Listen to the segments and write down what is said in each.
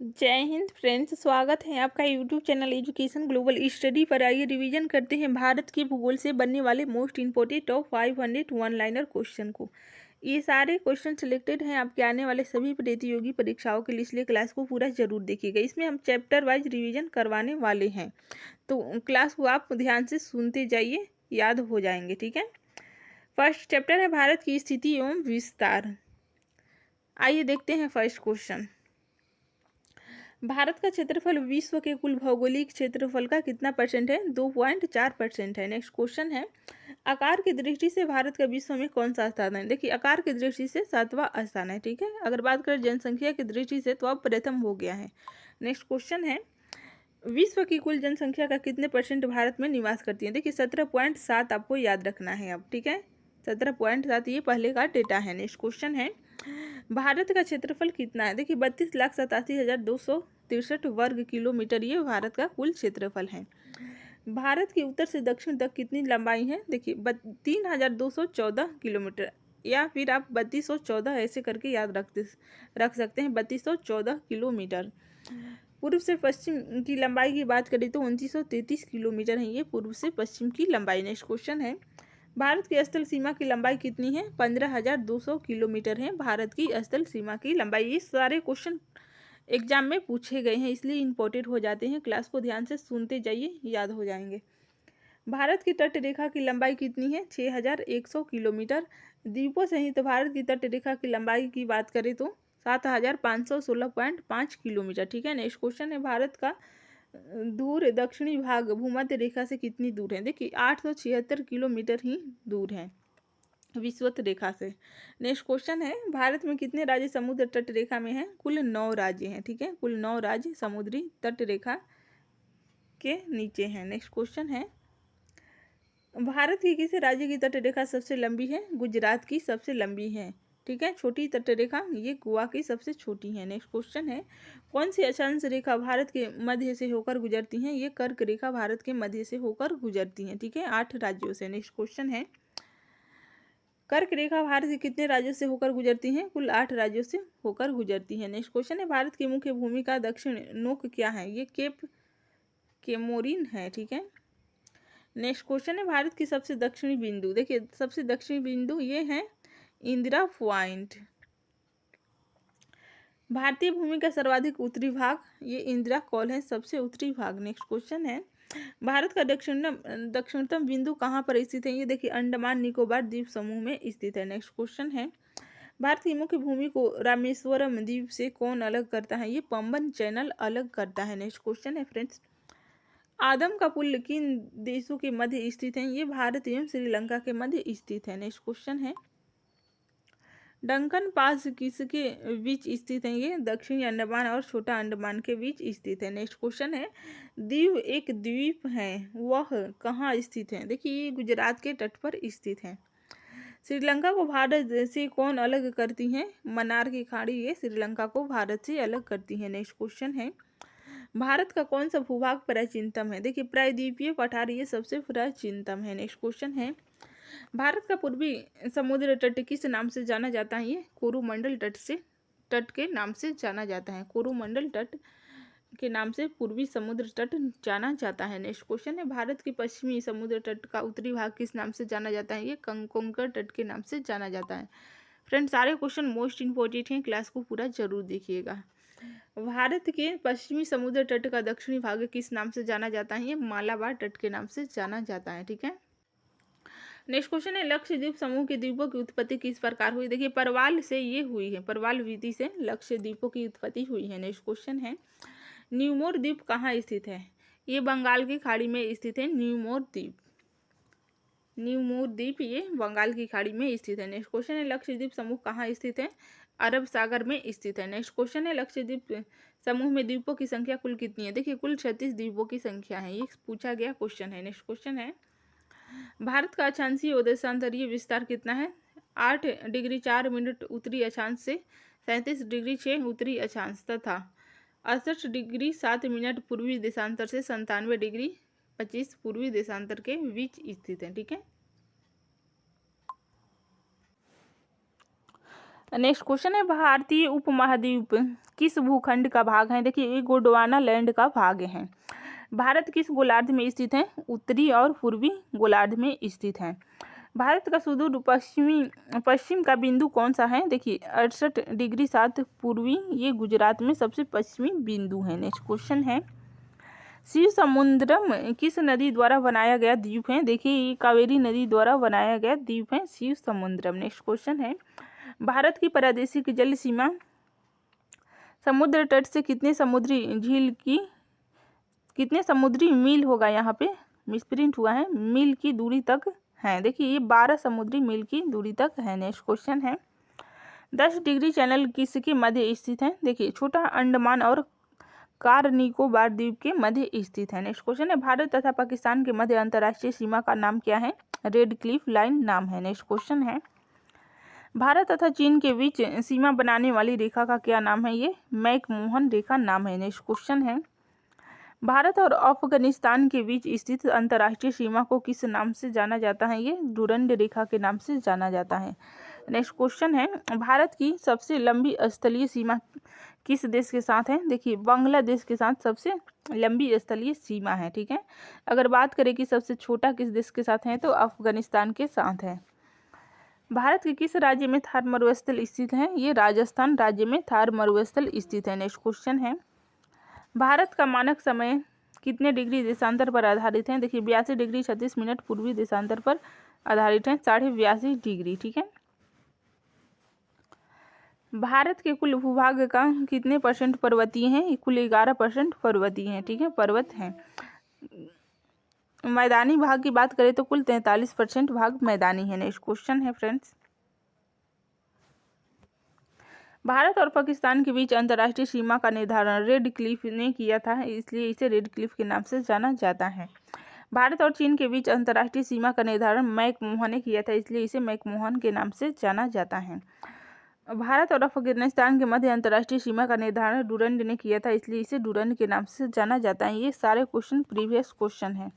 जय हिंद फ्रेंड्स, स्वागत है आपका YouTube channel education global study पर। आइए रिवीजन करते हैं भारत के भूगोल से बनने वाले most important top 500 one liner question को। ये सारे क्वेश्चन सिलेक्टेड हैं आपके आने वाले सभी प्रतियोगी परीक्षाओं के लिए, इसलिए क्लास को पूरा जरूर देखिएगा। इसमें हम चैप्टर वाइज रिवीजन करवाने वाले हैं, तो क्लास को आप ध्यान से सुनते जाइए, याद हो जाएंगे। ठीक है। फर्स्ट चैप्टर है भारत की स्थिति एवं विस्तार। आइए देखते हैं फर्स्ट क्वेश्चन। भारत का क्षेत्रफल विश्व के कुल भौगोलिक क्षेत्रफल का कितना परसेंट है? 2.4% है। नेक्स्ट क्वेश्चन है, आकार की दृष्टि से भारत का विश्व में कौन सा स्थान है? देखिए, आकार की दृष्टि से 7वां स्थान है। ठीक है। अगर बात करें जनसंख्या की दृष्टि से तो अब प्रथम हो गया है। नेक्स्ट क्वेश्चन है, विश्व की कुल जनसंख्या का कितने परसेंट भारत में निवास करती है? देखिए 17.7 आपको याद रखना है अब। ठीक है, 17.7 ये पहले का डेटा है। नेक्स्ट क्वेश्चन है, भारत का क्षेत्रफल कितना है? देखिए 32,87,263 वर्ग किलोमीटर ये भारत का कुल क्षेत्रफल है। भारत की उत्तर से दक्षिण तक कितनी लंबाई है? देखिए 3,214 किलोमीटर, या फिर आप 3214 ऐसे करके याद रख सकते हैं, 3214 किलोमीटर। पूर्व से पश्चिम की लंबाई की बात करें तो 2933 किलोमीटर है ये पूर्व से पश्चिम की लंबाई। नेक्स्ट क्वेश्चन है, भारत की स्थल सीमा की लंबाई कितनी है? 15,200 किलोमीटर है भारत की स्थल सीमा की लंबाई। ये सारे क्वेश्चन एग्जाम में पूछे गए हैं, इसलिए इंपॉर्टेंट हो जाते हैं। क्लास को ध्यान से सुनते जाइए, याद हो जाएंगे। भारत की तट रेखा की लंबाई कितनी है? 6,100 किलोमीटर। द्वीपों सहित भारत की तट रेखा की लंबाई की बात करें तो 7,516.5 किलोमीटर। ठीक है। नेक्स्ट क्वेश्चन है, भारत का दूर दक्षिणी भाग भूमध्य रेखा से कितनी दूर है? देखिए 876 किलोमीटर ही दूर है विषुवत रेखा से। नेक्स्ट क्वेश्चन है, भारत में कितने राज्य समुद्र तट रेखा में हैं? कुल 9 राज्य हैं। ठीक है, कुल 9 राज्य समुद्री तट रेखा के नीचे हैं। नेक्स्ट क्वेश्चन है, भारत की किस राज्य की तट रेखा सबसे लंबी है? गुजरात की सबसे लंबी है। ठीक है, छोटी तट रेखा ये गोवा की सबसे छोटी है। नेक्स्ट क्वेश्चन है, कौन सी अक्षांश रेखा भारत के मध्य से होकर गुजरती है? ये कर्क रेखा भारत के मध्य से होकर गुजरती है। ठीक है, 8 राज्यों से। नेक्स्ट क्वेश्चन है, कर्क रेखा भारत के कितने राज्यों से होकर गुजरती है? कुल 8 राज्यों से होकर गुजरती है। नेक्स्ट क्वेश्चन है, भारत की मुख्य भूमि का दक्षिण नोक क्या है? ये केप केमोरिन है। ठीक है। नेक्स्ट क्वेश्चन है, भारत की सबसे दक्षिणी बिंदु। देखिए सबसे दक्षिणी बिंदु ये है इंदिरा पॉइंट। भारतीय भूमि का सर्वाधिक उत्तरी भाग ये इंदिरा कॉल है, सबसे उत्तरी भाग। नेक्स्ट क्वेश्चन है, भारत का दक्षिणतम बिंदु कहाँ पर स्थित है? ये देखिए अंडमान निकोबार द्वीप समूह में स्थित है। नेक्स्ट क्वेश्चन है, भारत की मुख्य भूमि को रामेश्वरम द्वीप से कौन अलग करता है? ये पंबन चैनल अलग करता है। नेक्स्ट क्वेश्चन है फ्रेंड्स, आदम का पुल किन देशों के मध्य स्थित है? ये भारत एवं श्रीलंका के मध्य स्थित है। नेक्स्ट क्वेश्चन है, डंकन पास किसके बीच स्थित है? ये दक्षिणी अंडमान और छोटा अंडमान के बीच स्थित है। नेक्स्ट क्वेश्चन है, दीव एक द्वीप है, वह कहाँ स्थित है? देखिए ये गुजरात के तट पर स्थित है। श्रीलंका को भारत से कौन अलग करती है? मन्नार की खाड़ी ये श्रीलंका को भारत से अलग करती है। नेक्स्ट क्वेश्चन है, भारत का कौन सा भूभाग प्राचीनतम है? देखिए प्रायद्वीपीय पठार ये सबसे प्राचीनतम है। नेक्स्ट क्वेश्चन है, भारत का पूर्वी समुद्र तट किस नाम से जाना जाता है? ये कोरोमंडल तट के नाम से जाना जाता है। कोरोमंडल तट के नाम से पूर्वी समुद्र तट जाना जाता है। नेक्स्ट क्वेश्चन है, भारत की पश्चिमी समुद्र तट का उत्तरी भाग किस नाम से जाना जाता है? ये कोंकण तट के नाम से जाना जाता है। फ्रेंड्स सारे क्वेश्चन मोस्ट इंपॉर्टेंट हैं, क्लास को पूरा जरूर देखिएगा। भारत के पश्चिमी समुद्र तट का दक्षिणी भाग किस नाम से जाना जाता है? ये मालाबार तट के नाम से जाना जाता है। ठीक है। नेक्स्ट क्वेश्चन है, लक्षद्वीप समूह के द्वीपों की उत्पत्ति किस प्रकार हुई? देखिए परवाल से ये हुई है, परवाल विधि से लक्षद्वीपों की उत्पत्ति हुई है। नेक्स्ट क्वेश्चन है, न्यूमोर द्वीप कहाँ स्थित है? ये बंगाल की खाड़ी में स्थित है। न्यूमोर द्वीप ये बंगाल की खाड़ी में स्थित है। नेक्स्ट क्वेश्चन है, लक्षद्वीप समूह कहाँ स्थित है? अरब सागर में स्थित है। नेक्स्ट क्वेश्चन है, लक्षद्वीप समूह में द्वीपों की संख्या कुल कितनी है? देखिए कुल 36 द्वीपों की संख्या है, ये पूछा गया क्वेश्चन है। नेक्स्ट क्वेश्चन है, भारत का अक्षांशीय उदयशांतरीय विस्तार कितना है? 8 डिग्री 4 मिनट उत्तरी अक्षांश से 37 डिग्री 6 उत्तरी अक्षांश तथा 68 डिग्री 7 मिनट पूर्वी देशांतर से 97 डिग्री 25 पूर्वी देशांतर के बीच स्थित है। ठीक है। नेक्स्ट क्वेश्चन है, भारतीय उपमहाद्वीप किस भूखंड का भाग है? देखिए ये गोंडवाना लैंड का भाग है। भारत किस गोलार्ध में स्थित है? उत्तरी और पूर्वी गोलार्ध में स्थित है। भारत का सुदूर पश्चिम का बिंदु कौन सा है? देखिए 68 डिग्री 7 पूर्वी, ये गुजरात में सबसे पश्चिमी बिंदु है। नेक्स्ट क्वेश्चन है, शिव समुद्रम किस नदी द्वारा बनाया गया द्वीप है? देखिए ये कावेरी नदी द्वारा बनाया गया द्वीप है शिव समुद्रम। नेक्स्ट क्वेश्चन है, भारत की प्रादेशिक जल सीमा समुद्र तट से कितने समुद्री मील होगा? यहाँ पे मिसप्रिंट हुआ है, मील की दूरी तक है। देखिए ये 12 समुद्री मील की दूरी तक है। नेक्स्ट क्वेश्चन है, 10 डिग्री चैनल किसके मध्य स्थित है? देखिए छोटा अंडमान और कार निकोबार द्वीप के मध्य स्थित है। नेक्स्ट क्वेश्चन है, भारत तथा पाकिस्तान के मध्य अंतर्राष्ट्रीय सीमा का नाम क्या है? रेड क्लिफ लाइन नाम है। नेक्स्ट क्वेश्चन है, भारत तथा चीन के बीच सीमा बनाने वाली रेखा का क्या नाम है? ये मैकमोहन रेखा नाम है। नेक्स्ट क्वेश्चन है, भारत और अफगानिस्तान के बीच स्थित अंतर्राष्ट्रीय सीमा को किस नाम से जाना जाता है? ये डुरंड रेखा के नाम से जाना जाता है। नेक्स्ट क्वेश्चन है, भारत की सबसे लंबी स्थलीय सीमा किस देश के साथ है? देखिए बांग्लादेश के साथ सबसे लंबी स्थलीय सीमा है। ठीक है, अगर बात करें कि सबसे छोटा किस देश के साथ है तो अफगानिस्तान के साथ है। भारत के किस राज्य में थार मरुस्थल स्थित है? ये राजस्थान राज्य में थार मरुस्थल स्थित है। नेक्स्ट क्वेश्चन है, भारत का मानक समय कितने डिग्री देशांतर पर आधारित है? देखिए 82 डिग्री 36 मिनट पूर्वी देशांतर पर आधारित है, 82.5 डिग्री। ठीक है, भारत के कुल भूभाग का कितने % पर्वतीय है? कुल 11% पर्वतीय है। ठीक है, पर्वत है। मैदानी भाग की बात करें तो कुल 43% भाग मैदानी है। नेक्स्ट क्वेश्चन है फ्रेंड्स, भारत और पाकिस्तान के बीच अंतर्राष्ट्रीय सीमा का निर्धारण रेड क्लिफ ने किया था, इसलिए इसे रेड क्लिफ के नाम से जाना जाता है। भारत और चीन के बीच अंतर्राष्ट्रीय सीमा का निर्धारण मैकमोहन ने किया था, इसलिए इसे मैकमोहन के नाम से जाना जाता है। भारत और अफगानिस्तान के मध्य अंतर्राष्ट्रीय सीमा का निर्धारण डुरंड ने किया था, इसलिए इसे डुरंड के नाम से जाना जाता है। ये सारे क्वेश्चन प्रीवियस क्वेश्चन है।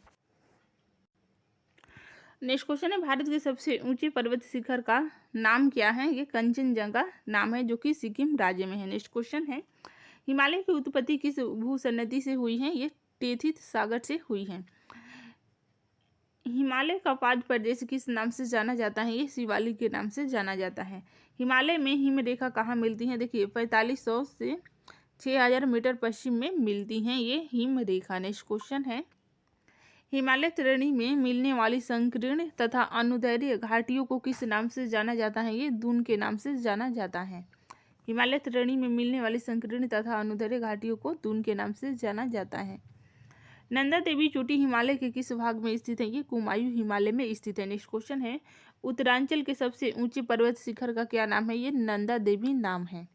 नेक्स्ट क्वेश्चन है, भारत के सबसे ऊंचे पर्वत शिखर का नाम क्या है? ये कंचनजंगा नाम है, जो कि सिक्किम राज्य में है। नेक्स्ट क्वेश्चन है, हिमालय की उत्पत्ति किस भूसन्नति से हुई है? ये टेथिस सागर से हुई है। हिमालय का पाद प्रदेश किस नाम से जाना जाता है? ये शिवालिक के नाम से जाना जाता है। हिमालय में हिम रेखा कहाँ मिलती है? देखिए 4500 से 6000 मीटर पश्चिम में मिलती हैं ये हिम रेखा। नेक्स्ट क्वेश्चन है, हिमालय श्रेणी में मिलने वाली संकीर्ण तथा अनुदैर्ध्य घाटियों को किस नाम से जाना जाता है? ये दून के नाम से जाना जाता है। हिमालय श्रेणी में मिलने वाली संकीर्ण तथा अनुदैर्ध्य घाटियों को दून के नाम से जाना जाता है। नंदा देवी चोटी हिमालय के किस भाग में स्थित है? ये कुमायूं हिमालय में स्थित है। नेक्स्ट क्वेश्चन है, उत्तरांचल के सबसे ऊंचे पर्वत शिखर का क्या नाम है? ये नंदा देवी नाम है।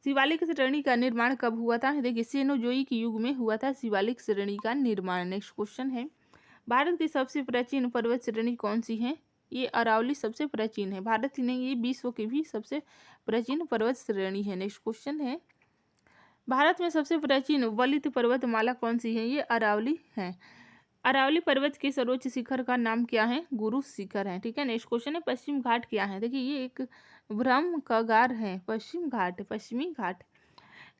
शिवालिक श्रेणी का निर्माण कब हुआ था? देखिए सेनोजोइक युग में हुआ था शिवालिक श्रेणी का निर्माण। नेक्स्ट क्वेश्चन है, भारत की सबसे प्राचीन पर्वत श्रेणी कौन सी है? ये अरावली सबसे प्राचीन है। भारत ही नहीं, ये विश्व की भी सबसे प्राचीन पर्वत श्रेणी है। नेक्स्ट क्वेश्चन है, भारत में सबसे प्राचीन वलित पर्वतमाला कौन सी है? ये अरावली है। अरावली पर्वत के सर्वोच्च शिखर का नाम क्या है? गुरु शिखर है। ठीक है, नेक्स्ट क्वेश्चन है, पश्चिम घाट क्या है? देखिए ये एक ब्रह्म कगार है। पश्चिम घाट, पश्चिमी घाट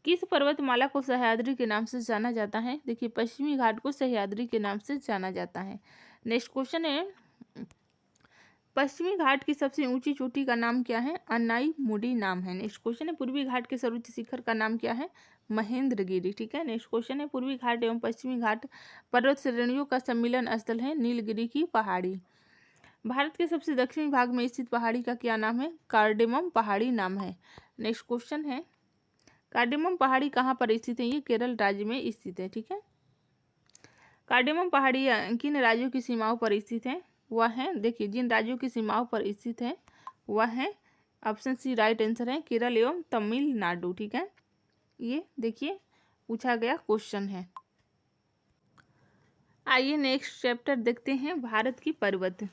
किस पर्वतमाला को सह्याद्री के नाम से जाना जाता है? देखिए पश्चिमी घाट को सह्याद्री के नाम से जाना जाता है। नेक्स्ट क्वेश्चन है, पश्चिमी घाट की सबसे ऊंची चोटी का नाम क्या है? अन्नाई मुडी नाम है। नेक्स्ट क्वेश्चन है, पूर्वी घाट के सर्वोच्च शिखर का नाम क्या है? महेंद्रगिरी। ठीक है, नेक्स्ट क्वेश्चन है, पूर्वी घाट एवं पश्चिमी घाट पर्वत श्रेणियों का सम्मिलन स्थल है नीलगिरी की पहाड़ी। भारत के सबसे दक्षिणी भाग में स्थित पहाड़ी का क्या नाम है? कार्डेमम पहाड़ी नाम है। नेक्स्ट क्वेश्चन है, कार्डेमम पहाड़ी कहाँ पर स्थित है? ये केरल राज्य में स्थित है। ठीक है, कार्डेमम पहाड़ी किन राज्यों की सीमाओं पर स्थित है? वह है, देखिए जिन राज्यों की सीमाओं पर स्थित है वह है, ऑप्शन सी राइट आंसर है, केरल एवं तमिलनाडु। ठीक है, ये देखिए पूछा गया क्वेश्चन है। आइए नेक्स्ट चैप्टर देखते हैं, भारत की पर्वत।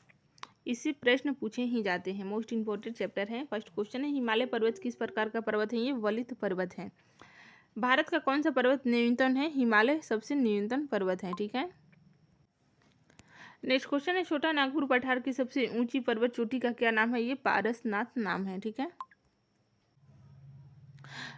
इससे प्रश्न पूछे ही जाते हैं, मोस्ट इंपोर्टेंट चैप्टर है। फर्स्ट क्वेश्चन है, हिमालय पर्वत किस प्रकार का पर्वत है? ये वलित पर्वत है। भारत का कौन सा पर्वत न्यूनतम है? हिमालय सबसे न्यूनतम पर्वत है। ठीक है, नेक्स्ट क्वेश्चन है, छोटा नागपुर पठार की सबसे ऊंची पर्वत चोटी का क्या नाम है? ये पारसनाथ नाम है। ठीक है,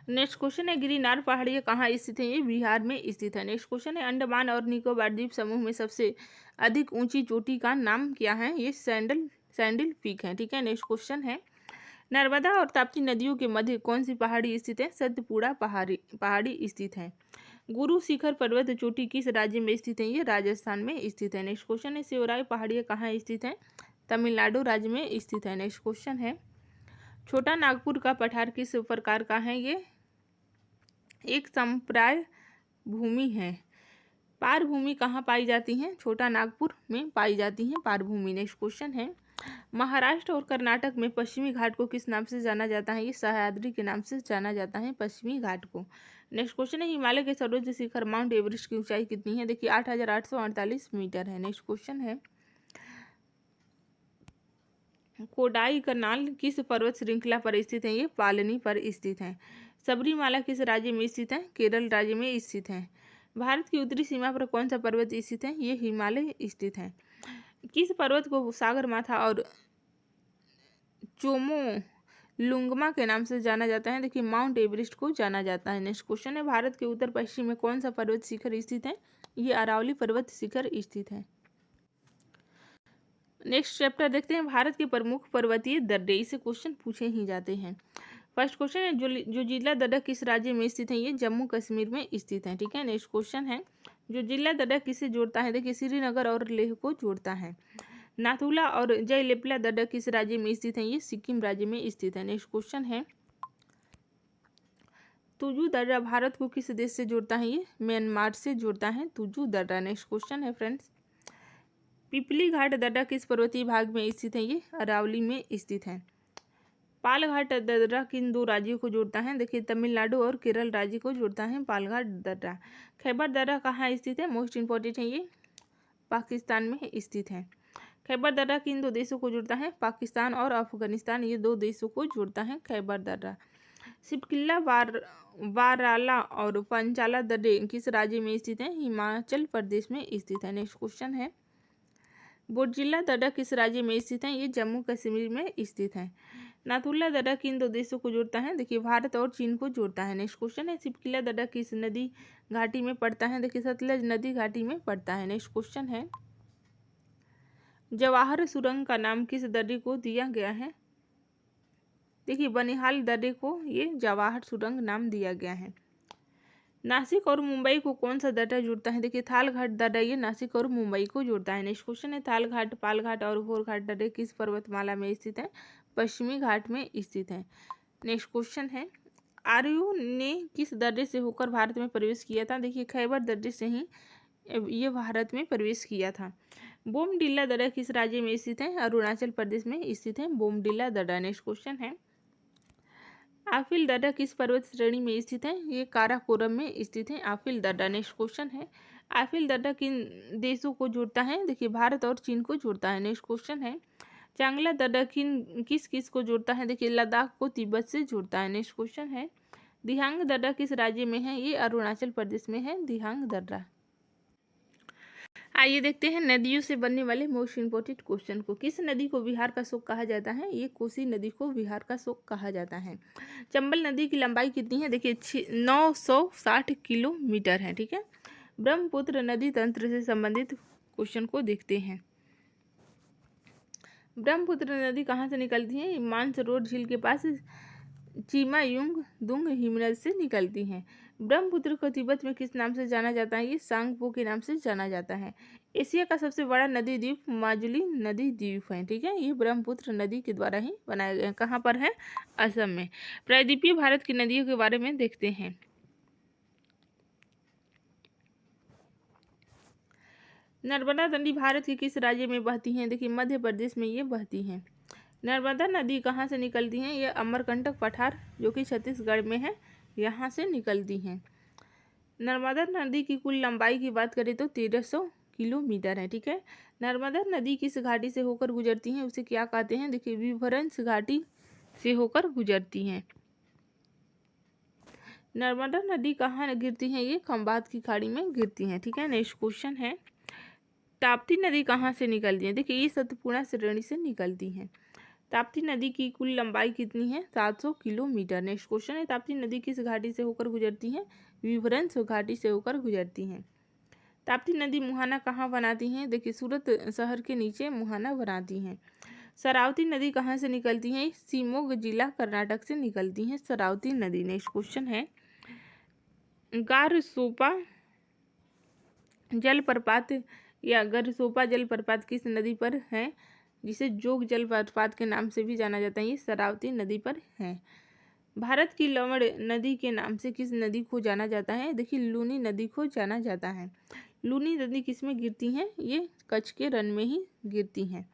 नेक्स्ट क्वेश्चन है गिरनार पहाड़ियाँ कहाँ स्थित है? ये बिहार में स्थित है। नेक्स्ट क्वेश्चन है अंडमान और निकोबार द्वीप समूह में सबसे अधिक ऊंची चोटी का नाम क्या है? ये सैंडल पीक है। ठीक है। नेक्स्ट क्वेश्चन है नर्मदा और ताप्ती नदियों के मध्य कौन सी पहाड़ी स्थित है? सतपुड़ा पहाड़ी स्थित है। गुरु शिखर पर्वत चोटी किस राज्य में स्थित है? ये राजस्थान में स्थित है। नेक्स्ट क्वेश्चन है शिवराय पहाड़ियाँ कहाँ स्थित है? तमिलनाडु राज्य में स्थित है। नेक्स्ट क्वेश्चन है छोटा नागपुर का पठार किस प्रकार का है? ये एक संप्राय भूमि है। पार भूमि कहाँ पाई जाती है? छोटा नागपुर में पाई जाती है पार भूमि। नेक्स्ट क्वेश्चन है महाराष्ट्र और कर्नाटक में पश्चिमी घाट को किस नाम से जाना जाता है? ये सह्याद्री के नाम से जाना जाता है पश्चिमी घाट को। नेक्स्ट क्वेश्चन है हिमालय के सर्वोच्च शिखर माउंट एवरेस्ट की ऊंचाई कितनी है? देखिए 8,848 मीटर है। नेक्स्ट क्वेश्चन है कोडाई कनाल किस पर्वत श्रृंखला पर स्थित है? ये पालनी पर स्थित है। सबरीमाला किस राज्य में स्थित है? केरल राज्य में स्थित है। भारत की उत्तरी सीमा पर कौन सा पर्वत स्थित है? ये हिमालय स्थित है। किस पर्वत को सागरमाथा और चोमोलुंगमा के नाम से जाना जाता है? देखिए माउंट एवरेस्ट को जाना जाता है। नेक्स्ट क्वेश्चन है भारत के उत्तर पश्चिम में कौन सा पर्वत शिखर स्थित है? ये अरावली पर्वत शिखर स्थित है। नेक्स्ट चैप्टर देखते हैं भारत के प्रमुख पर्वतीय दर्रे। इसे क्वेश्चन पूछे ही जाते हैं। फर्स्ट क्वेश्चन है जो जिला दर्रा किस राज्य में स्थित है? ये जम्मू कश्मीर में स्थित है। ठीक है। नेक्स्ट क्वेश्चन है जो जिला दर्रा किसे जोड़ता है? देखिए श्रीनगर और लेह को जोड़ता है। नाथुला और जयलेपला दर्रा किस राज्य में स्थित है? ये सिक्किम राज्य में स्थित है। नेक्स्ट क्वेश्चन है तुजू दर्रा भारत को किस देश से जोड़ता है? ये म्यांमार से जोड़ता है तुजू दर्रा। नेक्स्ट क्वेश्चन है फ्रेंड्स पिपली घाट दर्रा किस पर्वतीय भाग में स्थित है? ये अरावली में स्थित है। पालघाट दर्रा किन दो राज्यों को जोड़ता है? देखिए तमिलनाडु और केरल राज्य को जोड़ता है पालघाट दर्रा। खैबर दर्रा कहाँ स्थित है? मोस्ट इंपॉर्टेंट है ये पाकिस्तान में स्थित है। खैबर दर्रा किन दो देशों को जोड़ता है? पाकिस्तान और अफगानिस्तान ये दो देशों को जोड़ता है खैबर दर्रा। सिपकिल्ला वाराला और पंचाला दर्रे किस राज्य में स्थित है? हिमाचल प्रदेश में स्थित है। नेक्स्ट क्वेश्चन है बोटजिला दर्रा किस राज्य में स्थित है? ये जम्मू कश्मीर में स्थित है। नाथुला दर्रा किन दो देशों को जोड़ता है? देखिए भारत और चीन को जोड़ता है। नेक्स्ट क्वेश्चन है सिपकिला दर्रा किस नदी घाटी में पड़ता है? देखिए सतलज नदी घाटी में पड़ता है। नेक्स्ट क्वेश्चन है जवाहर सुरंग का नाम किस दर्रे को दिया गया है? देखिए बनिहाल दर्रे को ये जवाहर सुरंग नाम दिया गया है। नासिक और मुंबई को कौन सा दर्रा जोड़ता है? देखिए थालघाट दर्रा ये नासिक और मुंबई को जोड़ता है। नेक्स्ट क्वेश्चन है थालघाट पालघाट और घोरघाट दर्रे किस पर्वतमाला में स्थित है? पश्चिमी घाट में स्थित है। नेक्स्ट क्वेश्चन है आर्यों ने किस दर्रे से होकर भारत में प्रवेश किया था? देखिए खैबर दर्रे से ही ये भारत में प्रवेश किया था। बोमडिला दर्रा किस राज्य में स्थित है? अरुणाचल प्रदेश में स्थित है बोमडिला दर्रा। नेक्स्ट क्वेश्चन है आफिल दर्रा किस पर्वत श्रेणी में स्थित है? ये काराकोरम में स्थित है आफिल दर्रा। नेक्स्ट क्वेश्चन है आफिल दर्रा किन देशों को जोड़ता है? देखिए भारत और चीन को जोड़ता है। नेक्स्ट क्वेश्चन है चांगला दर्रा किस किस को जोड़ता है? देखिए लद्दाख को तिब्बत से जोड़ता है। नेक्स्ट क्वेश्चन है दिहांग दर्रा किस राज्य में है? ये अरुणाचल प्रदेश में है दिहांग दर्रा। आइए देखते हैं नदियों से बनने वाले मोस्ट इंपोर्टेंट क्वेश्चन को। किस नदी को बिहार का शोक कहा जाता है? ये कोसी नदी को बिहार का शोक कहा जाता है। चंबल नदी की लंबाई कितनी है? देखिए 960 किलोमीटर है। ठीक है। ब्रह्मपुत्र नदी तंत्र से संबंधित क्वेश्चन को देखते हैं। ब्रह्मपुत्र नदी कहाँ से निकलती है? मानसरोवर झील के पास चिमायुंग दुंग हिमनद से निकलती हैं। ब्रह्मपुत्र को तिब्बत में किस नाम से जाना जाता है? ये सांगपो के नाम से जाना जाता है। एशिया का सबसे बड़ा नदी द्वीप माजुली नदी द्वीप है। ठीक है। ये ब्रह्मपुत्र नदी के द्वारा ही बनाया गया। कहाँ पर है? असम में। प्रायद्वीपीय भारत की नदियों के बारे में देखते हैं। नर्मदा नदी भारत के किस राज्य में बहती है? देखिए मध्य प्रदेश में ये बहती है। नर्मदा नदी कहाँ से निकलती हैं? ये अमरकंटक पठार जो कि छत्तीसगढ़ में है यहाँ से निकलती हैं। नर्मदा नदी की कुल लंबाई की बात करें तो 1300 किलोमीटर है। ठीक है। नर्मदा नदी किस घाटी से होकर गुजरती हैं? उसे क्या कहते हैं? देखिए विभरंस घाटी से होकर गुजरती हैं। नर्मदा नदी कहाँ गिरती है? ये खंबात की खाड़ी में गिरती हैं। ठीक है। नेक्स्ट क्वेश्चन है ताप्ती नदी कहाँ से निकलती है? देखिए ये सतपुड़ा श्रेणी से निकलती हैं। ताप्ती नदी की कुल लंबाई कितनी है? 700 किलोमीटर। नेक्स्ट क्वेश्चन है, ताप्ती नदी किस घाटी से होकर गुजरती है? विवरंश घाटी से होकर गुजरती है। ताप्ती नदी मुहाना कहाँ बनाती हैं? देखिए सूरत शहर के नीचे मुहाना बनाती हैं। शरावती नदी कहाँ से निकलती है? शिवमोगा जिला कर्नाटक से निकलती है शरावती नदी। नेक्स्ट क्वेश्चन है, गारसोपा जलप्रपात या गरसोपा जलप्रपात किस नदी पर है, जिसे जोग जलप्रपात के नाम से भी जाना जाता है? ये शरावती नदी पर है। भारत की लवण नदी के नाम से किस नदी को जाना जाता है? देखिए लूनी नदी को जाना जाता है। लूनी नदी किस में गिरती हैं? ये कच्छ के रण में ही गिरती हैं।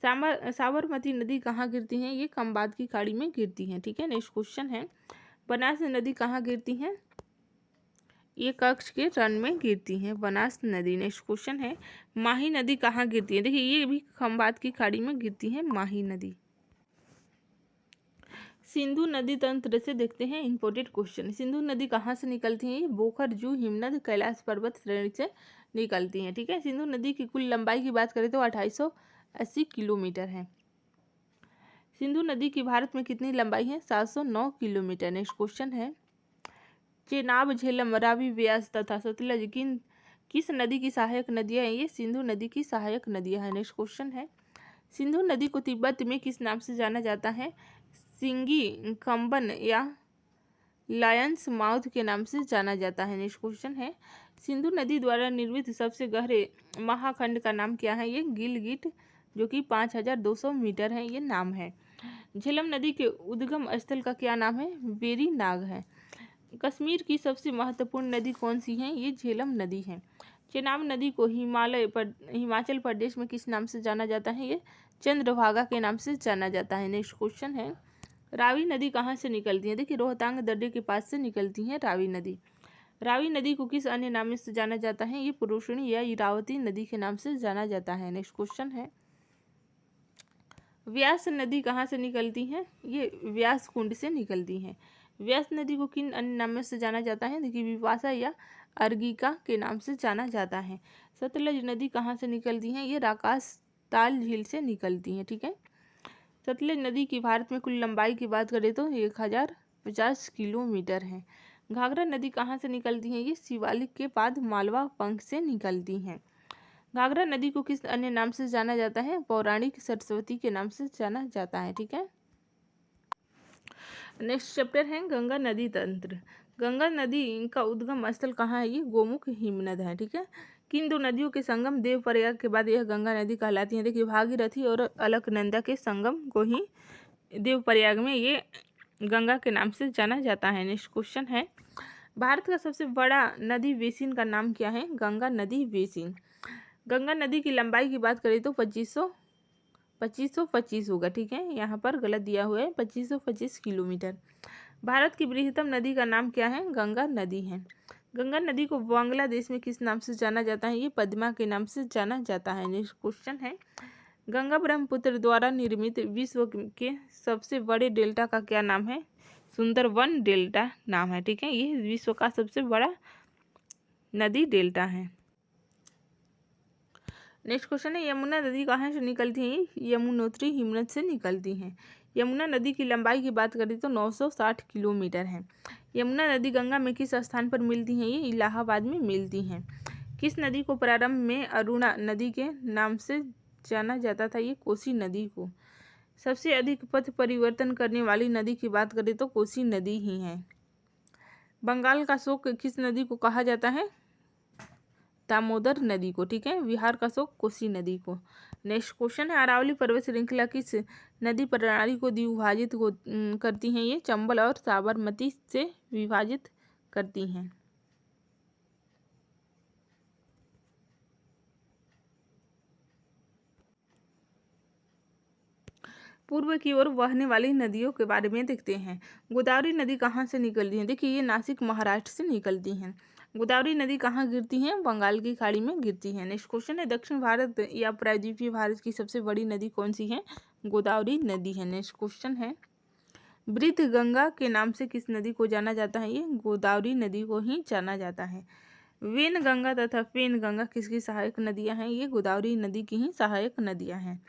साबरमती नदी कहाँ गिरती हैं? ये खंबात की खाड़ी में गिरती हैं। ठीक है, नेक्स्ट क्वेश्चन है, बनास नदी कहाँ गिरती हैं? ये कच्छ के रण में गिरती हैं बनास नदी। नेक्स्ट क्वेश्चन है, माही नदी कहाँ गिरती है? देखिए ये भी खंबात की खाड़ी में गिरती है माही नदी। सिंधु नदी तंत्र से देखते हैं इंपोर्टेंट क्वेश्चन। सिंधु नदी कहाँ से निकलती है? ये बोखर जू हिमनद कैलाश पर्वत श्रेणी से निकलती हैं। ठीक है, सिंधु नदी की कुल लंबाई की बात करें तो 2880 किलोमीटर है। सिंधु नदी की भारत में कितनी लंबाई है? 709 किलोमीटर। नेक्स्ट क्वेश्चन है, चेनाब झेलम रावी व्यास तथा सतलज किस नदी की सहायक नदियां हैं? ये सिंधु नदी की सहायक नदियां हैं। नेक्स्ट क्वेश्चन है, सिंधु नदी को तिब्बत में किस नाम से जाना जाता है? सिंगी खम्बन या लायंस माउथ के नाम से जाना जाता है। नेक्स्ट क्वेश्चन है, सिंधु नदी द्वारा निर्मित सबसे गहरे महाखंड का नाम क्या है? ये गिलगिट, जो कि 5200 मीटर है, ये नाम है। झेलम नदी के उद्गम स्थल का क्या नाम है? वेरी नाग है। कश्मीर की सबसे महत्वपूर्ण नदी कौन सी है? ये झेलम नदी है। चेनाब नदी को हिमाचल प्रदेश में किस नाम से जाना जाता है? ये चंद्रभागा के नाम से जाना जाता है। नेक्स्ट क्वेश्चन है, रावी नदी कहाँ से निकलती है? देखिए रोहतांग दर्रे के पास से निकलती है रावी नदी। रावी नदी को किस अन्य नाम से जाना जाता है? ये पुरुषणी या इरावती नदी के नाम से जाना जाता है। नेक्स्ट क्वेश्चन है, व्यास नदी कहाँ से निकलती है? ये व्यास कुंड से निकलती है। व्यास नदी को किन अन्य नामों से जाना जाता है? देखिए विपाशा या अर्गिका के नाम से जाना जाता है। सतलज नदी कहाँ से निकलती है? ये राकास ताल झील से निकलती है। ठीक है, सतलज नदी की भारत में कुल लंबाई की बात करें तो 1050 किलोमीटर है। घाघरा नदी कहाँ से निकलती है? ये शिवालिक के बाद मालवा पंख से निकलती हैं। घाघरा नदी को किस अन्य नाम से जाना जाता है? पौराणिक सरस्वती के नाम से जाना जाता है। ठीक है, नेक्स्ट चैप्टर है गंगा नदी तंत्र। गंगा नदी का उद्गम स्थल कहाँ है? ये गोमुख हिमनद है। ठीक है, किन दो नदियों के संगम देवप्रयाग के बाद यह गंगा नदी कहलाती है? देखिए भागीरथी और अलकनंदा के संगम को ही देवप्रयाग में ये गंगा के नाम से जाना जाता है। नेक्स्ट क्वेश्चन है, भारत का सबसे बड़ा नदी बेसिन का नाम क्या है? गंगा नदी बेसिन। गंगा नदी की लंबाई की बात करें तो 2525 होगा। ठीक है, यहाँ पर गलत दिया हुआ है, 2525 किलोमीटर। भारत की बृहत्तम नदी का नाम क्या है? गंगा नदी है। गंगा नदी को बांग्लादेश में किस नाम से जाना जाता है? ये पद्मा के नाम से जाना जाता है। नेक्स्ट क्वेश्चन है, गंगा ब्रह्मपुत्र द्वारा निर्मित विश्व के सबसे बड़े डेल्टा का क्या नाम है? सुंदरवन डेल्टा नाम है। ठीक है, ये विश्व का सबसे बड़ा नदी डेल्टा है। नेक्स्ट क्वेश्चन है, यमुना नदी कहाँ से निकलती है? यमुनोत्री हिमनद से निकलती हैं। यमुना नदी की लंबाई की बात करें तो 960 किलोमीटर है। यमुना नदी गंगा में किस स्थान पर मिलती हैं? ये इलाहाबाद में मिलती हैं। किस नदी को प्रारंभ में अरुणा नदी के नाम से जाना जाता था? ये कोसी नदी को। सबसे अधिक पथ परिवर्तन करने वाली नदी की बात करें तो कोसी नदी ही है। बंगाल का शोक किस नदी को कहा जाता है? दामोदर नदी को। ठीक है, बिहार का शोक कोसी नदी को। नेक्स्ट क्वेश्चन है, अरावली पर्वत श्रृंखला किस नदी प्रणाली को द्विभाजित करती हैं? ये चंबल और साबरमती से विभाजित करती हैं। पूर्व की ओर बहने वाली नदियों के बारे में देखते हैं। गोदावरी नदी कहाँ से निकलती है? देखिए ये नासिक महाराष्ट्र से निकलती हैं। गोदावरी नदी कहाँ गिरती है? बंगाल की खाड़ी में गिरती है। नेक्स्ट क्वेश्चन है, दक्षिण भारत या प्रायद्वीपीय भारत की सबसे बड़ी नदी कौन सी है? गोदावरी नदी है। नेक्स्ट क्वेश्चन है, वृद्ध गंगा के नाम से किस नदी को जाना जाता है? ये गोदावरी नदी को ही जाना जाता है। वेन गंगा तथा पेन गंगा किसकी सहायक नदियां हैं? ये गोदावरी नदी की ही सहायक नदियां हैं।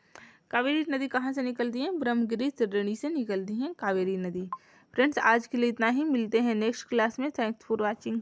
कावेरी नदी कहाँ से निकलती है? ब्रह्मगिरी त्रिवेणी से निकलती है कावेरी नदी। फ्रेंड्स, आज के लिए इतना ही, मिलते हैं नेक्स्ट क्लास में। Thanks for watching.